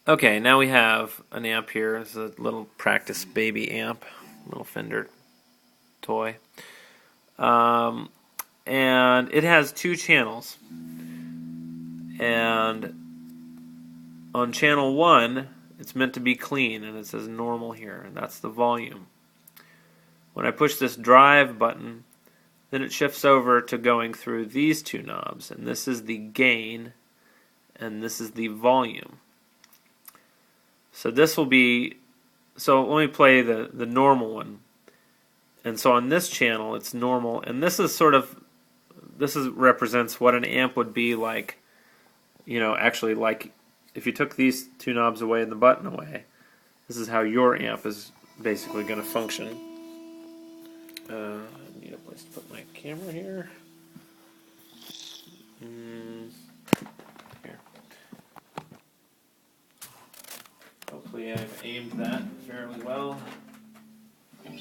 Okay, now we have an amp here. It's a little practice baby amp, little Fender toy. And it has two channels. And on channel 1, it's meant to be clean, and it says normal here, and that's the volume. When I push this drive button, then it shifts over to going through these two knobs, and this is the gain, and this is the volume. So this will be, so let me play the normal one. And so on this channel it's normal, and this is sort of, represents what an amp would be like, actually like if you took these two knobs away and the button away, this is how your amp is basically going to function. I need a place to put my camera here. Here. Hopefully I've aimed that fairly well.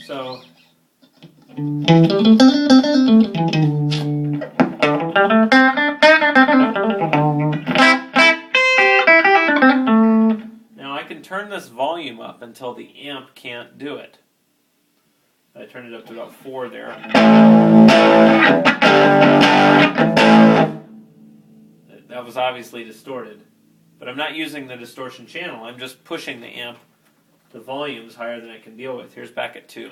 So now I can turn this volume up until the amp can't do it. I turned it up to about 4 there. That was obviously distorted. But I'm not using the distortion channel, I'm just pushing the amp to volumes higher than it can deal with. Here's back at 2.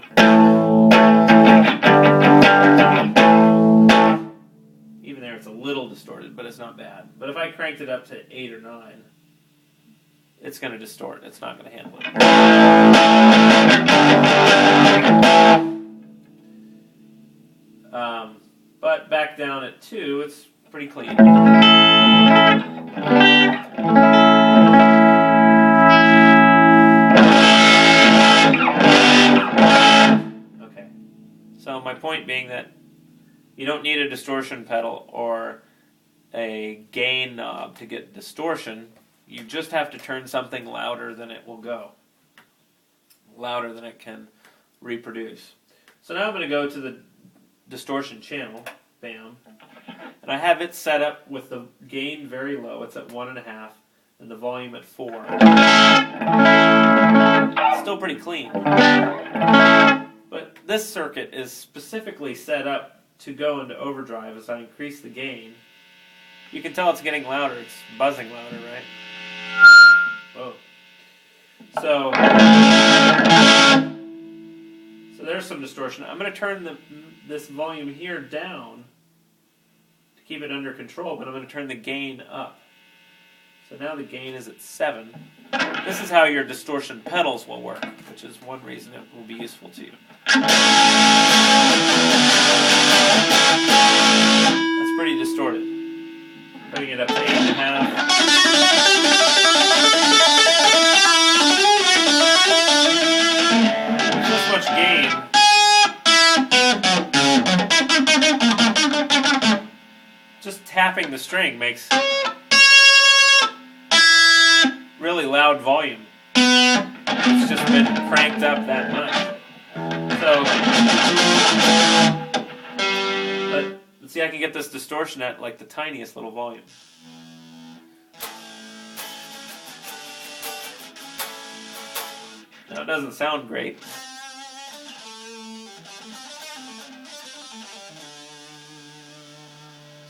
Even there it's a little distorted, but it's not bad. But if I cranked it up to 8 or 9, it's going to distort. It's not going to handle it. But back down at 2, it's pretty clean. Okay. So my point being that you don't need a distortion pedal or a gain knob to get distortion. You just have to turn something louder than it will go. Louder than it can reproduce. So now I'm going to go to the distortion channel, bam, and I have it set up with the gain very low. It's at 1.5 and the volume at 4. Still pretty clean. But this circuit is specifically set up to go into overdrive as I increase the gain. You can tell it's getting louder. It's buzzing louder, right? Whoa. So there's some distortion. I'm going to turn this volume here down to keep it under control, but I'm going to turn the gain up. So now the gain is at 7. This is how your distortion pedals will work, which is one reason it will be useful to you. That's pretty distorted. Putting it up to 8.5. Much gain. Just tapping the string makes really loud volume. It's just been cranked up that much. So, but let's see, I can get this distortion at like the tiniest little volume. Now it doesn't sound great.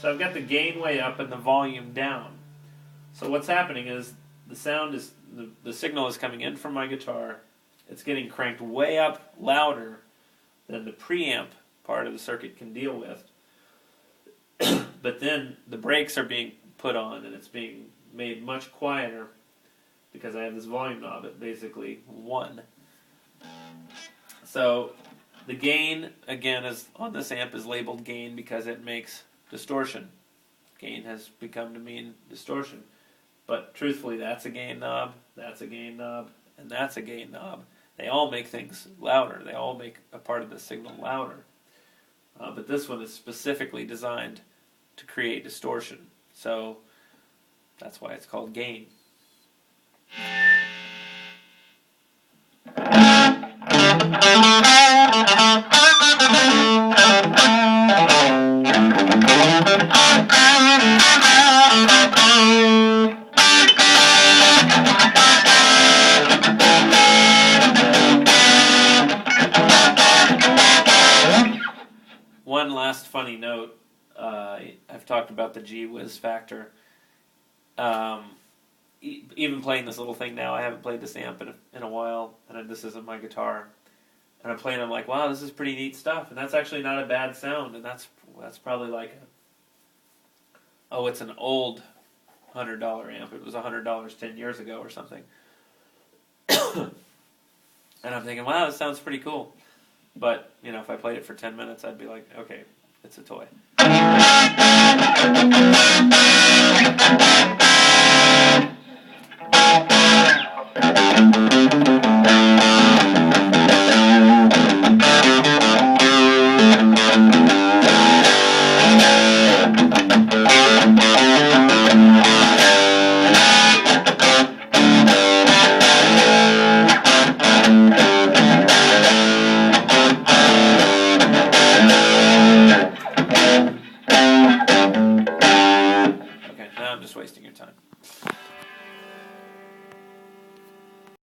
So I've got the gain way up and the volume down. So what's happening is the sound is, the signal is coming in from my guitar. It's getting cranked way up louder than the preamp part of the circuit can deal with. But then the brakes are being put on and it's being made much quieter because I have this volume knob at basically 1. So the gain, again, is on this amp is labeled gain because it makes distortion. Gain has become to mean distortion. But truthfully, that's a gain knob, that's a gain knob, and that's a gain knob. They all make things louder. They all make a part of the signal louder. But this one is specifically designed to create distortion. So that's why it's called gain. funny note. I've talked about the gee whiz factor. Even playing this little thing now, I haven't played this amp in a while, and this isn't my guitar. And I'm playing, I'm like, wow, this is pretty neat stuff, and that's actually not a bad sound, and that's probably like it's an old $100 amp. It was $100 10 years ago or something. And I'm thinking, wow, this sounds pretty cool. But, if I played it for 10 minutes, I'd be like, okay, it's a toy. Wasting your time.